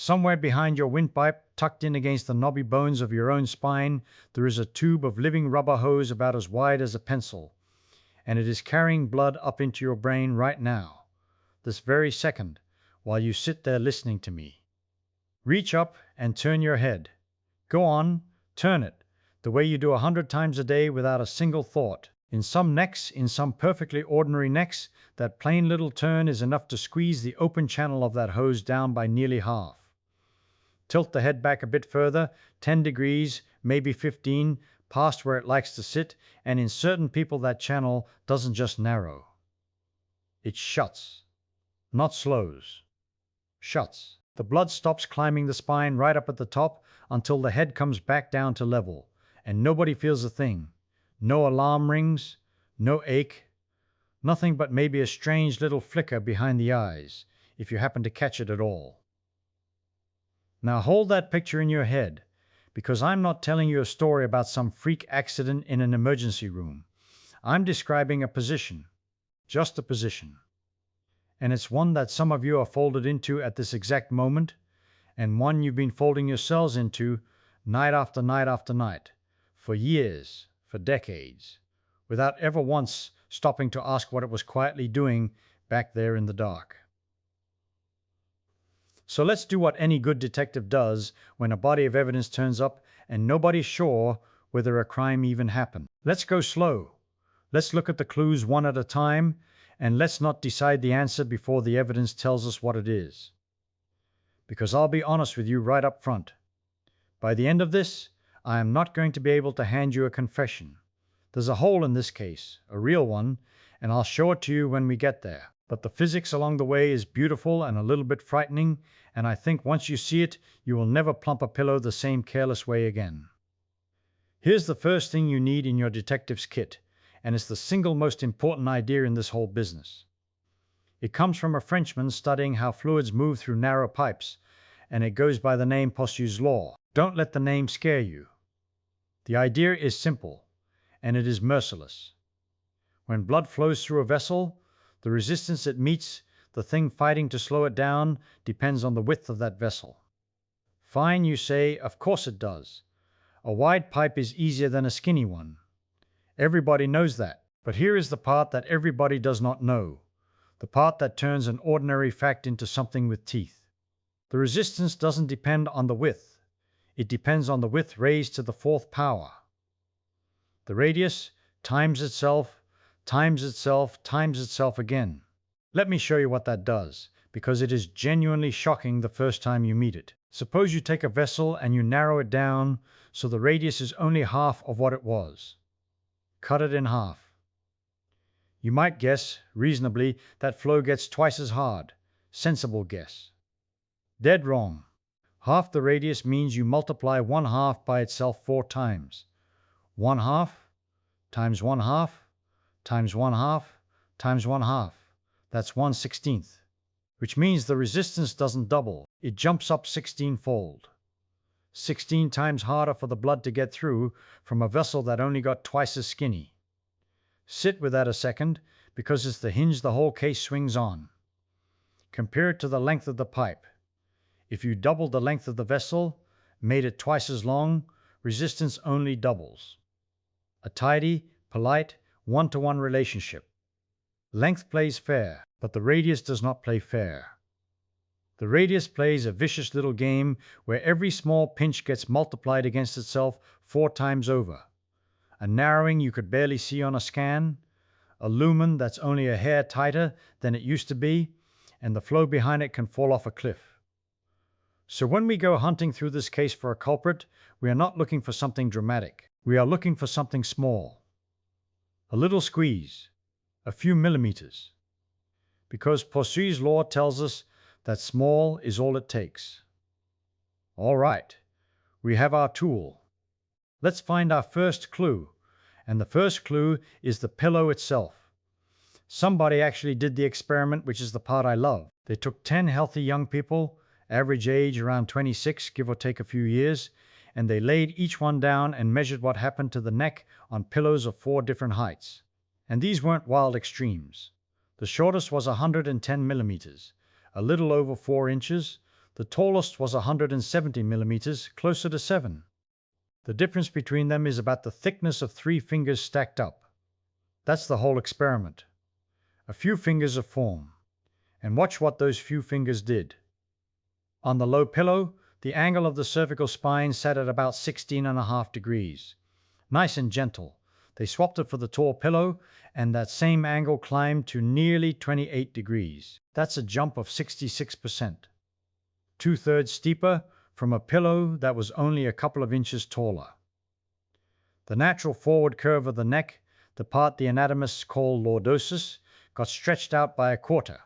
Somewhere behind your windpipe, tucked in against the knobby bones of your own spine, there is a tube of living rubber hose about as wide as a pencil, and it is carrying blood up into your brain right now, this very second, while you sit there listening to me. Reach up and turn your head. Go on, turn it, the way you do 100 times a day without a single thought. In some necks, in some perfectly ordinary necks, that plain little turn is enough to squeeze the open channel of that hose down by nearly half. Tilt the head back a bit further, 10 degrees, maybe 15, past where it likes to sit, and in certain people that channel doesn't just narrow. It shuts. Not slows. Shuts. The blood stops climbing the spine right up at the top until the head comes back down to level, and nobody feels a thing. No alarm rings, no ache, nothing but maybe a strange little flicker behind the eyes, if you happen to catch it at all. Now hold that picture in your head, because I'm not telling you a story about some freak accident in an emergency room. I'm describing a position, just a position. And it's one that some of you are folded into at this exact moment, and one you've been folding yourselves into night after night after night, for years, for decades, without ever once stopping to ask what it was quietly doing back there in the dark. So let's do what any good detective does when a body of evidence turns up and nobody's sure whether a crime even happened. Let's go slow. Let's look at the clues one at a time, and let's not decide the answer before the evidence tells us what it is. Because I'll be honest with you right up front. By the end of this, I am not going to be able to hand you a confession. There's a hole in this case, a real one, and I'll show it to you when we get there. But the physics along the way is beautiful and a little bit frightening, and I think once you see it, you will never plump a pillow the same careless way again. Here's the first thing you need in your detective's kit, and it's the single most important idea in this whole business. It comes from a Frenchman studying how fluids move through narrow pipes, and it goes by the name Poiseuille's law. Don't let the name scare you. The idea is simple, and it is merciless. When blood flows through a vessel, the resistance it meets, the thing fighting to slow it down, depends on the width of that vessel. Fine, you say, of course it does. A wide pipe is easier than a skinny one. Everybody knows that. But here is the part that everybody does not know, the part that turns an ordinary fact into something with teeth. The resistance doesn't depend on the width. It depends on the width raised to the fourth power. The radius times itself, times itself, times itself again. Let me show you what that does, because it is genuinely shocking the first time you meet it. Suppose you take a vessel and you narrow it down so the radius is only half of what it was. Cut it in half. You might guess, reasonably, that flow gets twice as hard. Sensible guess. Dead wrong. Half the radius means you multiply 1/2 by itself 4 times. 1/2 times 1/2 times 1/2 times 1/2. That's 1/16, which means the resistance doesn't double. It jumps up 16-fold. 16 times harder for the blood to get through from a vessel that only got twice as skinny. Sit with that a second, because it's the hinge the whole case swings on. Compare it to the length of the pipe. If you doubled the length of the vessel, made it twice as long, resistance only doubles. A tidy, polite, one-to-one relationship. Length plays fair, but the radius does not play fair. The radius plays a vicious little game where every small pinch gets multiplied against itself 4 times over. A narrowing you could barely see on a scan, a lumen that's only a hair tighter than it used to be, and the flow behind it can fall off a cliff. So when we go hunting through this case for a culprit, we are not looking for something dramatic. We are looking for something small. A little squeeze, a few millimeters. Because Poiseuille's law tells us that small is all it takes. All right, we have our tool. Let's find our first clue, and the first clue is the pillow itself. Somebody actually did the experiment, which is the part I love. They took 10 healthy young people, average age around 26, give or take a few years, and they laid each one down and measured what happened to the neck on pillows of 4 different heights. And these weren't wild extremes. The shortest was 110 millimeters, a little over 4 inches. The tallest was 170 millimeters, closer to 7. The difference between them is about the thickness of 3 fingers stacked up. That's the whole experiment. A few fingers of form. And watch what those few fingers did. On the low pillow, the angle of the cervical spine sat at about 16.5 degrees. Nice and gentle. They swapped it for the tall pillow, and that same angle climbed to nearly 28 degrees. That's a jump of 66%. 2/3 steeper from a pillow that was only a couple of inches taller. The natural forward curve of the neck, the part the anatomists call lordosis, got stretched out by a quarter.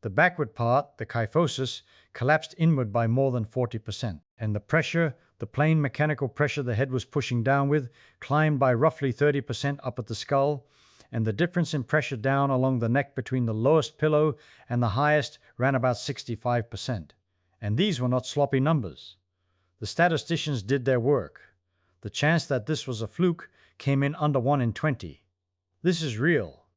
The backward part, the kyphosis, collapsed inward by more than 40%, and the pressure, the plain mechanical pressure the head was pushing down with, climbed by roughly 30% up at the skull, and the difference in pressure down along the neck between the lowest pillow and the highest ran about 65%. And these were not sloppy numbers. The statisticians did their work. The chance that this was a fluke came in under 1 in 20. This is real.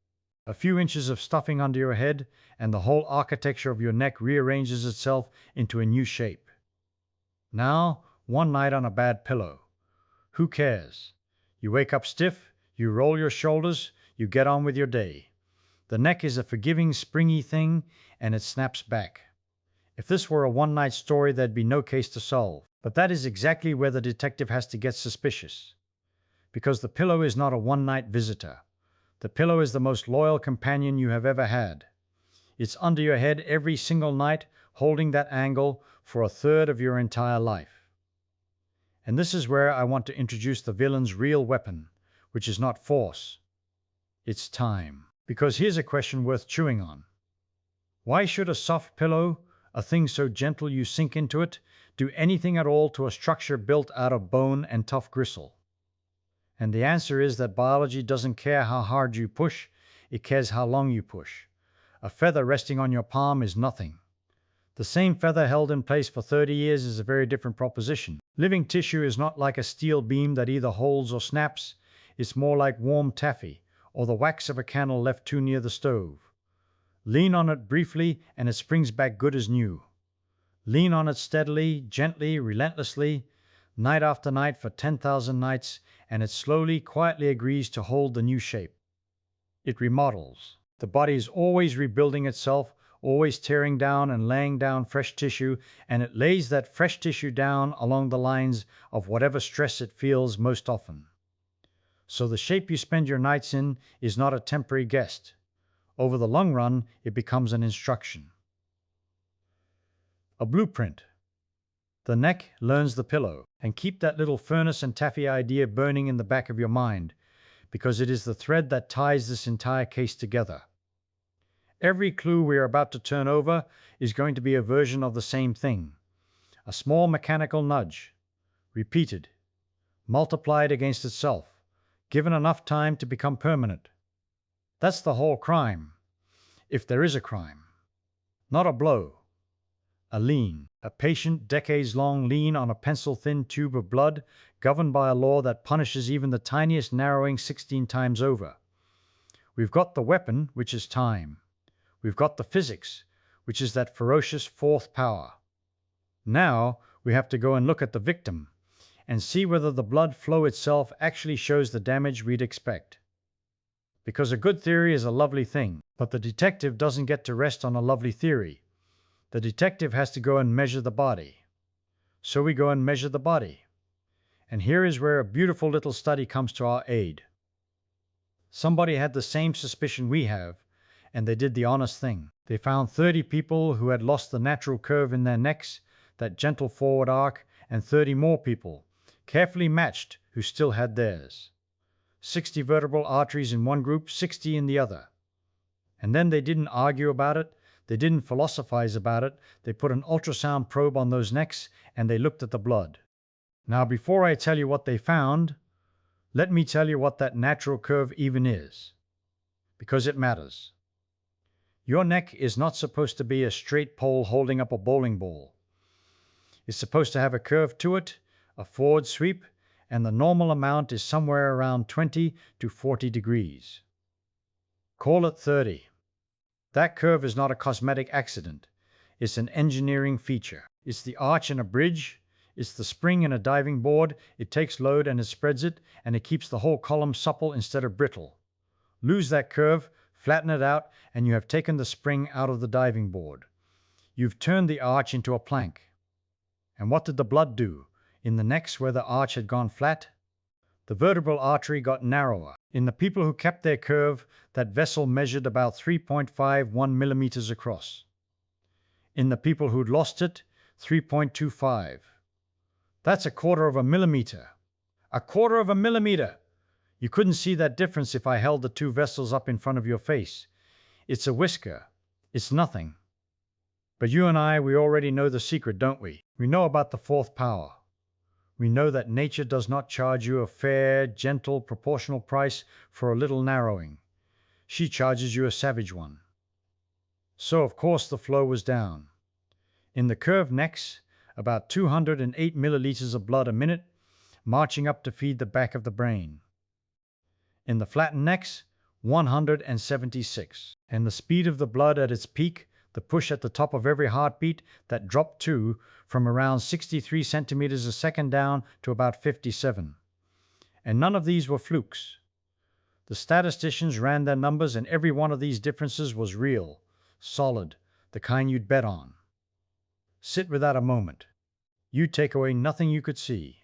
A few inches of stuffing under your head, and the whole architecture of your neck rearranges itself into a new shape. Now, one night on a bad pillow. Who cares? You wake up stiff, you roll your shoulders, you get on with your day. The neck is a forgiving, springy thing, and it snaps back. If this were a one-night story, there'd be no case to solve. But that is exactly where the detective has to get suspicious. Because the pillow is not a one-night visitor. The pillow is the most loyal companion you have ever had. It's under your head every single night, holding that angle for 1/3 of your entire life. And this is where I want to introduce the villain's real weapon, which is not force. It's time. Because here's a question worth chewing on. Why should a soft pillow, a thing so gentle you sink into it, do anything at all to a structure built out of bone and tough gristle? And the answer is that biology doesn't care how hard you push, it cares how long you push. A feather resting on your palm is nothing. The same feather held in place for 30 years is a very different proposition. Living tissue is not like a steel beam that either holds or snaps. It's more like warm taffy, or the wax of a candle left too near the stove. Lean on it briefly, and it springs back good as new. Lean on it steadily, gently, relentlessly, night after night for 10,000 nights, and it slowly, quietly agrees to hold the new shape. It remodels. The body is always rebuilding itself, always tearing down and laying down fresh tissue, and it lays that fresh tissue down along the lines of whatever stress it feels most often. So the shape you spend your nights in is not a temporary guest. Over the long run, it becomes an instruction. A blueprint. The neck learns the pillow. And keep that little furnace and taffy idea burning in the back of your mind, because it is the thread that ties this entire case together. Every clue we are about to turn over is going to be a version of the same thing. A small mechanical nudge, repeated, multiplied against itself, given enough time to become permanent. That's the whole crime, if there is a crime. Not a blow. A lean, a patient, decades-long lean on a pencil-thin tube of blood, governed by a law that punishes even the tiniest narrowing 16 times over. We've got the weapon, which is time. We've got the physics, which is that ferocious fourth power. Now we have to go and look at the victim and see whether the blood flow itself actually shows the damage we'd expect. Because a good theory is a lovely thing, but the detective doesn't get to rest on a lovely theory. The detective has to go and measure the body. So we go and measure the body. And here is where a beautiful little study comes to our aid. Somebody had the same suspicion we have, and they did the honest thing. They found 30 people who had lost the natural curve in their necks, that gentle forward arc, and 30 more people, carefully matched, who still had theirs. 60 vertebral arteries in one group, 60 in the other. And then they didn't argue about it. They didn't philosophize about it. They put an ultrasound probe on those necks, and they looked at the blood. Now, before I tell you what they found, let me tell you what that natural curve even is. Because it matters. Your neck is not supposed to be a straight pole holding up a bowling ball. It's supposed to have a curve to it, a forward sweep, and the normal amount is somewhere around 20 to 40 degrees. Call it 30. That curve is not a cosmetic accident. It's an engineering feature. It's the arch in a bridge. It's the spring in a diving board. It takes load and it spreads it, and it keeps the whole column supple instead of brittle. Lose that curve, flatten it out, and you have taken the spring out of the diving board. You've turned the arch into a plank. And what did the blood do? In the necks where the arch had gone flat, the vertebral artery got narrower. In the people who kept their curve, that vessel measured about 3.51 millimeters across. In the people who'd lost it, 3.25. That's a quarter of a millimeter. A quarter of a millimeter! You couldn't see that difference if I held the two vessels up in front of your face. It's a whisker. It's nothing. But you and I, we already know the secret, don't we? We know about the fourth power. We know that nature does not charge you a fair, gentle, proportional price for a little narrowing. She charges you a savage one. So, of course, the flow was down. In the curved necks, about 208 milliliters of blood a minute, marching up to feed the back of the brain. In the flattened necks, 176. And the speed of the blood at its peak, the push at the top of every heartbeat, that dropped too, from around 63 centimeters a second down to about 57. And none of these were flukes. The statisticians ran their numbers, and every one of these differences was real, solid, the kind you'd bet on. Sit with that a moment. You'd take away nothing you could see.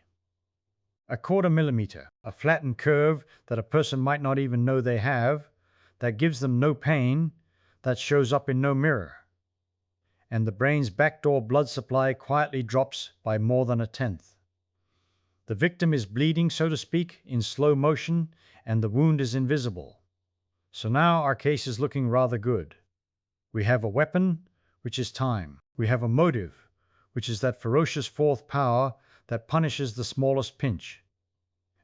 A quarter millimeter, a flattened curve that a person might not even know they have, that gives them no pain, that shows up in no mirror. And the brain's backdoor blood supply quietly drops by more than a tenth. The victim is bleeding, so to speak, in slow motion, and the wound is invisible. So now our case is looking rather good. We have a weapon, which is time. We have a motive, which is that ferocious fourth power that punishes the smallest pinch.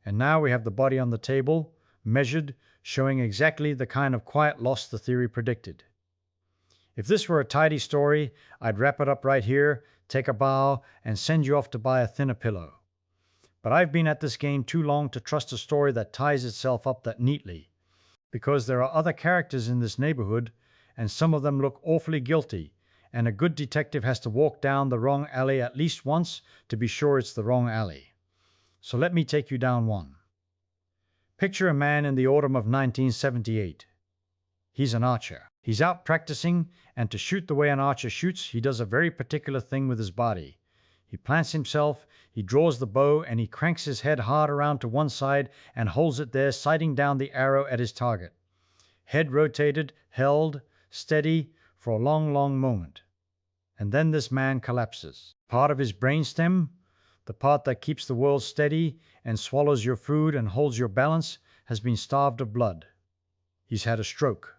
And now we have the body on the table, measured, showing exactly the kind of quiet loss the theory predicted. If this were a tidy story, I'd wrap it up right here, take a bow, and send you off to buy a thinner pillow. But I've been at this game too long to trust a story that ties itself up that neatly, because there are other characters in this neighborhood, and some of them look awfully guilty, and a good detective has to walk down the wrong alley at least once to be sure it's the wrong alley. So let me take you down one. Picture a man in the autumn of 1978. He's an archer. He's out practicing, and to shoot the way an archer shoots, he does a very particular thing with his body. He plants himself, he draws the bow, and he cranks his head hard around to one side and holds it there, sighting down the arrow at his target. Head rotated, held, steady, for a long, long moment. And then this man collapses. Part of his brainstem, the part that keeps the world steady and swallows your food and holds your balance, has been starved of blood. He's had a stroke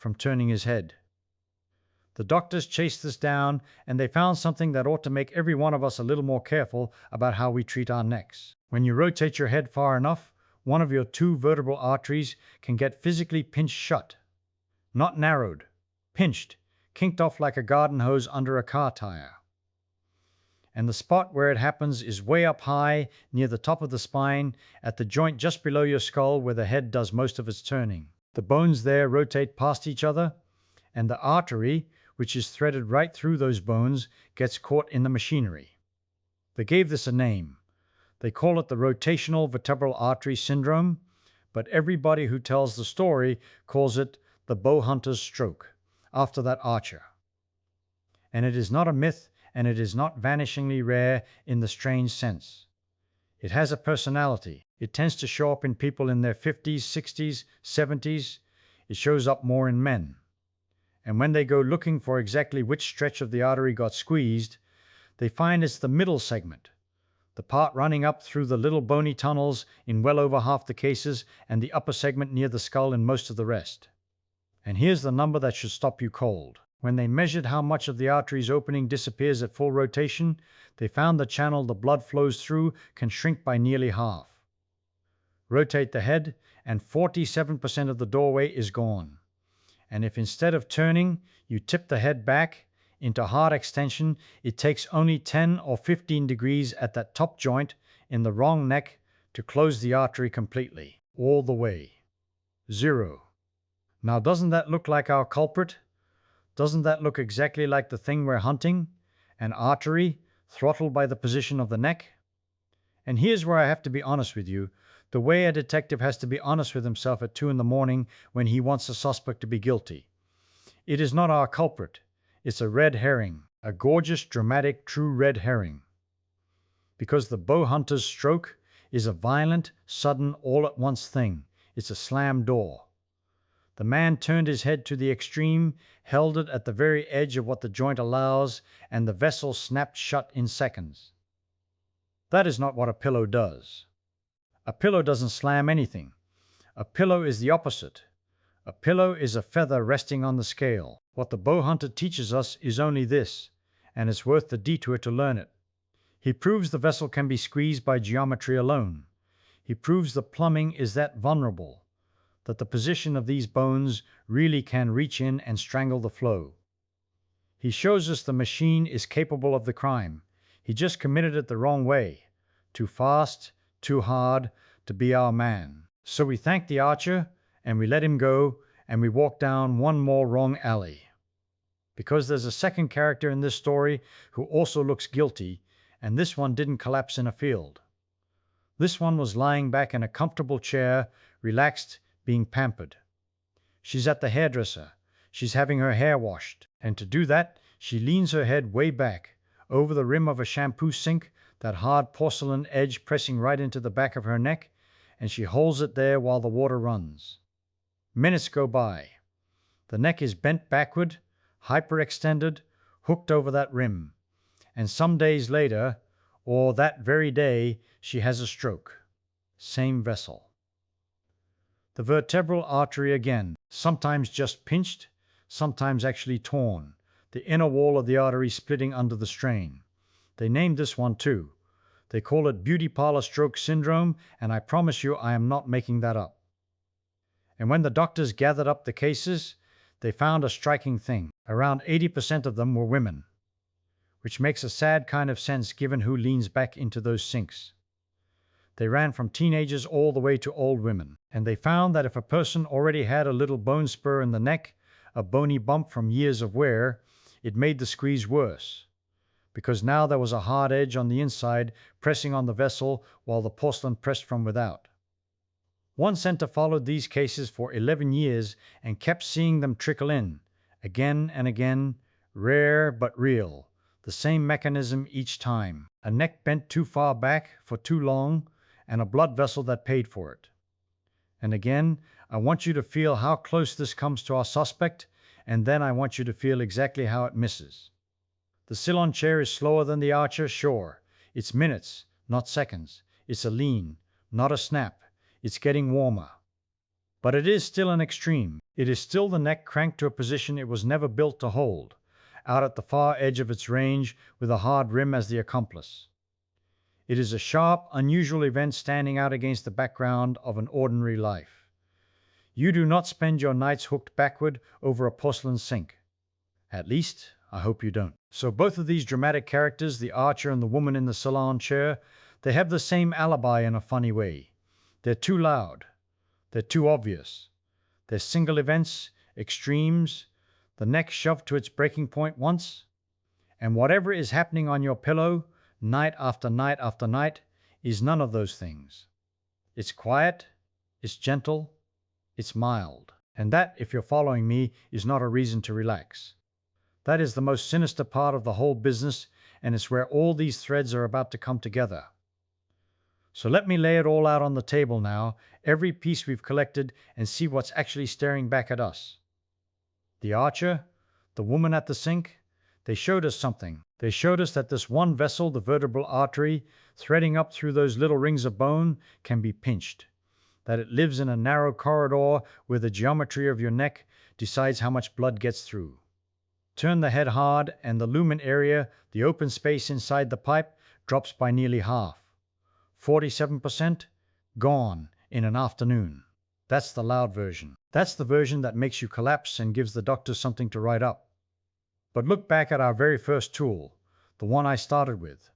from turning his head. The doctors chased this down, and they found something that ought to make every one of us a little more careful about how we treat our necks. When you rotate your head far enough, one of your two vertebral arteries can get physically pinched shut. Not narrowed, pinched, kinked off like a garden hose under a car tire. And the spot where it happens is way up high, near the top of the spine, at the joint just below your skull where the head does most of its turning. The bones there rotate past each other, and the artery, which is threaded right through those bones, gets caught in the machinery. They gave this a name. They call it the rotational vertebral artery syndrome, but everybody who tells the story calls it the bow hunter's stroke, after that archer. And it is not a myth, and it is not vanishingly rare in the strange sense. It has a personality. It tends to show up in people in their 50s, 60s, 70s. It shows up more in men. And when they go looking for exactly which stretch of the artery got squeezed, they find it's the middle segment, the part running up through the little bony tunnels in well over half the cases, and the upper segment near the skull in most of the rest. And here's the number that should stop you cold. When they measured how much of the artery's opening disappears at full rotation, they found the channel the blood flows through can shrink by nearly half. Rotate the head, and 47% of the doorway is gone. And if instead of turning, you tip the head back into hard extension, it takes only 10 or 15 degrees at that top joint in the wrong neck to close the artery completely, all the way. 0. Now doesn't that look like our culprit? Doesn't that look exactly like the thing we're hunting? An artery, throttled by the position of the neck? And here's where I have to be honest with you, the way a detective has to be honest with himself at 2 in the morning when he wants a suspect to be guilty. It is not our culprit. It's a red herring, a gorgeous, dramatic, true red herring. Because the bow hunter's stroke is a violent, sudden, all-at-once thing. It's a slam door. The man turned his head to the extreme, held it at the very edge of what the joint allows, and the vessel snapped shut in seconds. That is not what a pillow does. A pillow doesn't slam anything. A pillow is the opposite. A pillow is a feather resting on the scale. What the bow hunter teaches us is only this, and it's worth the detour to learn it. He proves the vessel can be squeezed by geometry alone. He proves the plumbing is that vulnerable, that the position of these bones really can reach in and strangle the flow. He shows us the machine is capable of the crime. He just committed it the wrong way. Too fast, too hard to be our man. So we thank the archer, and we let him go, and we walk down one more wrong alley. Because there's a second character in this story who also looks guilty, and this one didn't collapse in a field. This one was lying back in a comfortable chair, relaxed, being pampered. She's at the hairdresser. She's having her hair washed. And to do that, she leans her head way back, over the rim of a shampoo sink, that hard porcelain edge pressing right into the back of her neck, and she holds it there while the water runs. Minutes go by. The neck is bent backward, hyperextended, hooked over that rim. And some days later, or that very day, she has a stroke. Same vessel. The vertebral artery again, sometimes just pinched, sometimes actually torn, the inner wall of the artery splitting under the strain. They named this one too. They call it beauty parlor stroke syndrome, and I promise you I am not making that up. And when the doctors gathered up the cases, they found a striking thing. Around 80% of them were women, which makes a sad kind of sense given who leans back into those sinks. They ran from teenagers all the way to old women, and they found that if a person already had a little bone spur in the neck, a bony bump from years of wear, it made the squeeze worse, because now there was a hard edge on the inside pressing on the vessel while the porcelain pressed from without. One center followed these cases for 11 years and kept seeing them trickle in, again and again, rare but real, the same mechanism each time, a neck bent too far back for too long, and a blood vessel that paid for it. And again, I want you to feel how close this comes to our suspect, and then I want you to feel exactly how it misses. The Ceylon chair is slower than the archer, sure. It's minutes, not seconds. It's a lean, not a snap. It's getting warmer. But it is still an extreme. It is still the neck cranked to a position it was never built to hold, out at the far edge of its range with a hard rim as the accomplice. It is a sharp, unusual event standing out against the background of an ordinary life. You do not spend your nights hooked backward over a porcelain sink. At least, I hope you don't. So both of these dramatic characters, the archer and the woman in the salon chair, they have the same alibi in a funny way. They're too loud. They're too obvious. They're single events, extremes, the neck shoved to its breaking point once. And whatever is happening on your pillow, night after night after night, is none of those things. It's quiet, it's gentle, it's mild. And that, if you're following me, is not a reason to relax. That is the most sinister part of the whole business, and it's where all these threads are about to come together. So let me lay it all out on the table now, every piece we've collected, and see what's actually staring back at us. The archer, the woman at the sink, they showed us something. They showed us that this one vessel, the vertebral artery, threading up through those little rings of bone, can be pinched. That it lives in a narrow corridor where the geometry of your neck decides how much blood gets through. Turn the head hard, and the lumen area, the open space inside the pipe, drops by nearly half. 47% gone in an afternoon. That's the loud version. That's the version that makes you collapse and gives the doctor something to write up. But look back at our very first tool, the one I started with.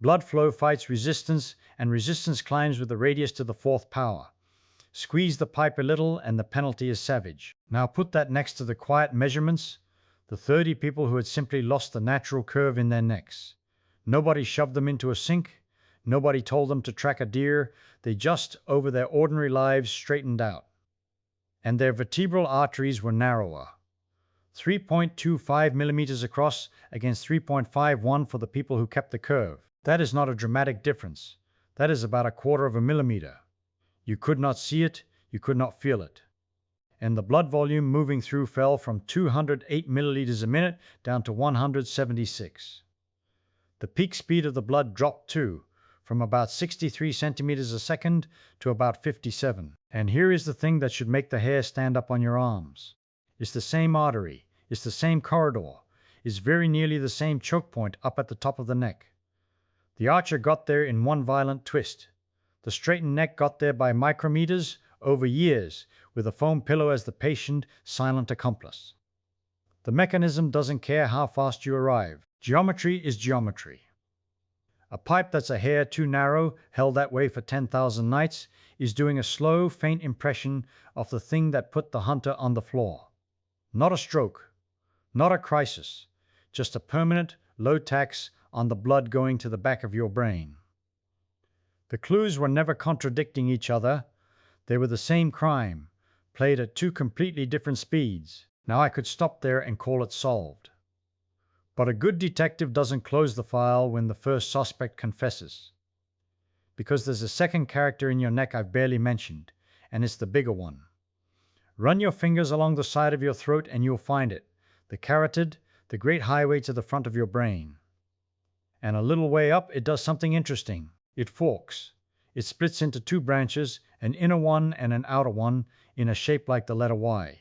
Blood flow fights resistance, and resistance climbs with the radius to the fourth power. Squeeze the pipe a little, and the penalty is savage. Now put that next to the quiet measurements, The 30 people who had simply lost the natural curve in their necks. Nobody shoved them into a sink. Nobody told them to track a deer. They just, over their ordinary lives, straightened out. And their vertebral arteries were narrower. 3.25 millimeters across against 3.51 for the people who kept the curve. That is not a dramatic difference. That is about a quarter of a millimeter. You could not see it, you could not feel it. And the blood volume moving through fell from 208 milliliters a minute down to 176. The peak speed of the blood dropped too, from about 63 centimeters a second to about 57. And here is the thing that should make the hair stand up on your arms. It's the same artery, it's the same corridor, it's very nearly the same choke point up at the top of the neck. The archer got there in one violent twist. The straightened neck got there by micrometers over years, with a foam pillow as the patient, silent accomplice. The mechanism doesn't care how fast you arrive. Geometry is geometry. A pipe that's a hair too narrow, held that way for 10,000 nights, is doing a slow, faint impression of the thing that put the hunter on the floor. Not a stroke, not a crisis, just a permanent, low tax on the blood going to the back of your brain. The clues were never contradicting each other. They were the same crime, played at two completely different speeds. Now I could stop there and call it solved. But a good detective doesn't close the file when the first suspect confesses. Because there's a second character in your neck I've barely mentioned, and it's the bigger one. Run your fingers along the side of your throat and you'll find it. The carotid, the great highway to the front of your brain. And a little way up, it does something interesting. It forks. It splits into two branches, an inner one and an outer one, in a shape like the letter Y.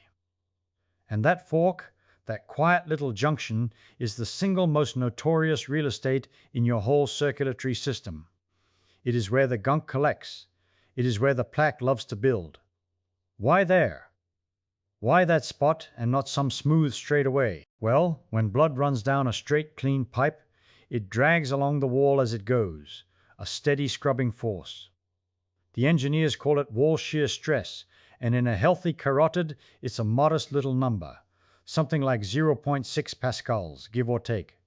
And that fork, that quiet little junction, is the single most notorious real estate in your whole circulatory system. It is where the gunk collects. It is where the plaque loves to build. Why there? Why that spot and not some smooth straightaway? Well, when blood runs down a straight, clean pipe, it drags along the wall as it goes, a steady scrubbing force. The engineers call it wall shear stress, and in a healthy carotid, it's a modest little number, something like 0.6 pascals, give or take.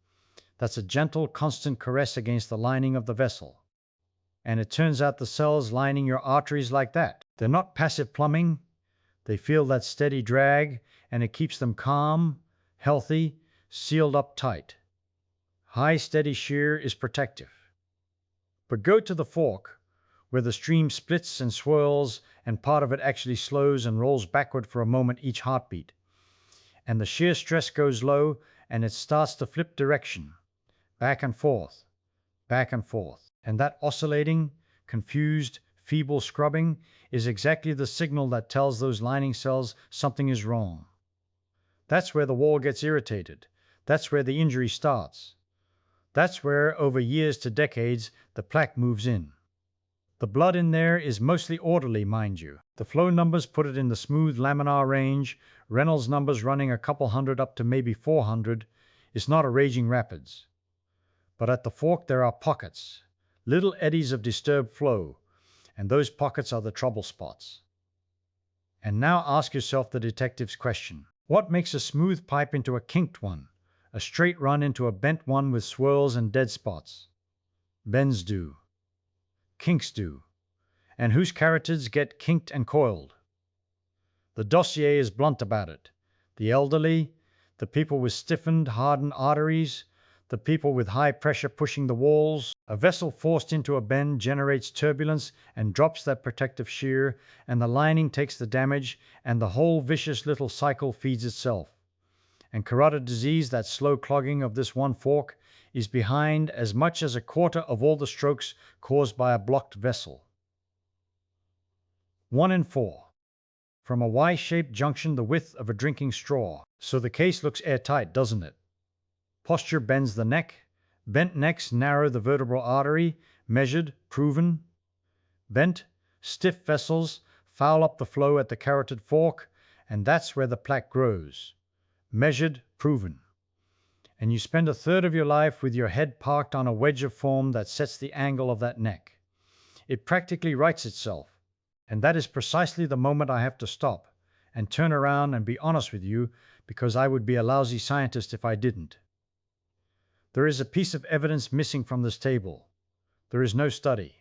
That's a gentle, constant caress against the lining of the vessel. And it turns out the cells lining your arteries like that. They're not passive plumbing. They feel that steady drag, and it keeps them calm, healthy, sealed up tight. High, steady shear is protective. But go to the fork, where the stream splits and swirls, and part of it actually slows and rolls backward for a moment each heartbeat. And the shear stress goes low, and it starts to flip direction, back and forth, back and forth. And that oscillating, confused, feeble scrubbing is exactly the signal that tells those lining cells something is wrong. That's where the wall gets irritated. That's where the injury starts. That's where, over years to decades, the plaque moves in. The blood in there is mostly orderly, mind you. The flow numbers put it in the smooth laminar range, Reynolds numbers running a couple hundred up to maybe 400. It's not a raging rapids. But at the fork there are pockets, little eddies of disturbed flow, and those pockets are the trouble spots. And now ask yourself the detective's question. What makes a smooth pipe into a kinked one, a straight run into a bent one with swirls and dead spots? Bends do. Kinks do. And whose carotids get kinked and coiled? The dossier is blunt about it. The elderly, the people with stiffened, hardened arteries, the people with high pressure pushing the walls. A vessel forced into a bend generates turbulence and drops that protective shear, and the lining takes the damage, and the whole vicious little cycle feeds itself. And carotid disease, that slow clogging of this one fork, is behind as much as a quarter of all the strokes caused by a blocked vessel. 1 in 4. From a Y-shaped junction the width of a drinking straw. So the case looks airtight, doesn't it? Posture bends the neck. Bent necks narrow the vertebral artery. Measured, proven. Bent, stiff vessels foul up the flow at the carotid fork, and that's where the plaque grows. Measured, proven. And you spend a third of your life with your head parked on a wedge of foam that sets the angle of that neck. It practically rights itself. And that is precisely the moment I have to stop and turn around and be honest with you, because I would be a lousy scientist if I didn't. There is a piece of evidence missing from this table. There is no study.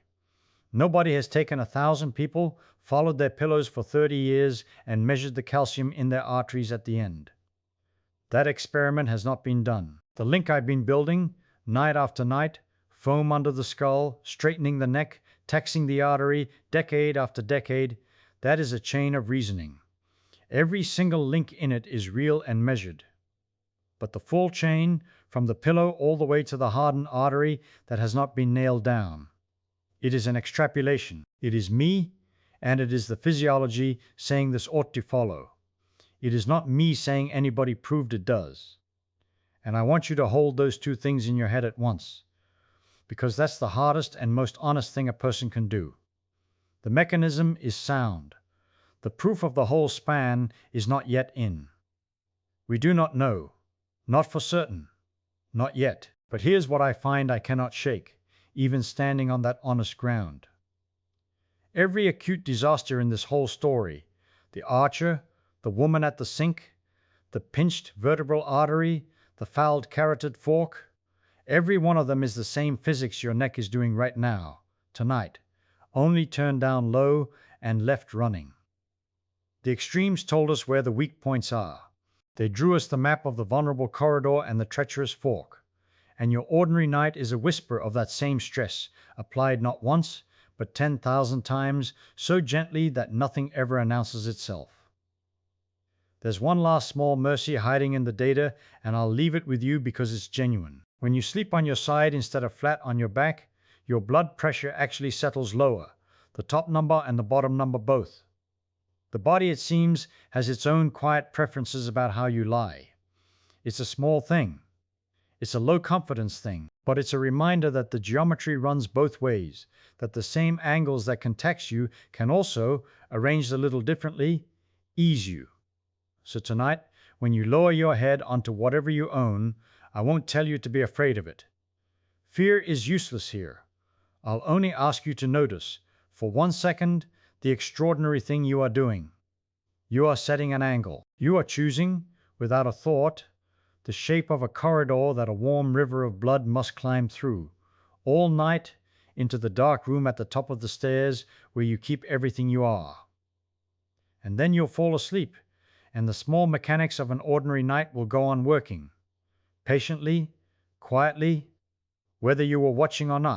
Nobody has taken 1,000 people, followed their pillows for 30 years, and measured the calcium in their arteries at the end. That experiment has not been done. The link I've been building, night after night, foam under the skull, straightening the neck, taxing the artery, decade after decade, that is a chain of reasoning. Every single link in it is real and measured. But the full chain, from the pillow all the way to the hardened artery, that has not been nailed down. It is an extrapolation. It is me, and it is the physiology saying this ought to follow. It is not me saying anybody proved it does. And I want you to hold those two things in your head at once, because that's the hardest and most honest thing a person can do. The mechanism is sound. The proof of the whole span is not yet in. We do not know. Not for certain. Not yet. But here's what I find I cannot shake, even standing on that honest ground. Every acute disaster in this whole story, the archer, the woman at the sink, the pinched vertebral artery, the fouled carotid fork, every one of them is the same physics your neck is doing right now, tonight, only turned down low and left running. The extremes told us where the weak points are. They drew us the map of the vulnerable corridor and the treacherous fork. And your ordinary night is a whisper of that same stress, applied not once, but 10,000 times, so gently that nothing ever announces itself. There's one last small mercy hiding in the data, and I'll leave it with you because it's genuine. When you sleep on your side instead of flat on your back, your blood pressure actually settles lower, the top number and the bottom number both. The body, it seems, has its own quiet preferences about how you lie. It's a small thing. It's a low confidence thing, but it's a reminder that the geometry runs both ways, that the same angles that can tax you can also, arranged a little differently, ease you. So tonight, when you lower your head onto whatever you own, I won't tell you to be afraid of it. Fear is useless here. I'll only ask you to notice, for 1 second, the extraordinary thing you are doing. You are setting an angle. You are choosing, without a thought, the shape of a corridor that a warm river of blood must climb through, all night into the dark room at the top of the stairs where you keep everything you are. And then you'll fall asleep, and the small mechanics of an ordinary night will go on working, patiently, quietly, whether you were watching or not.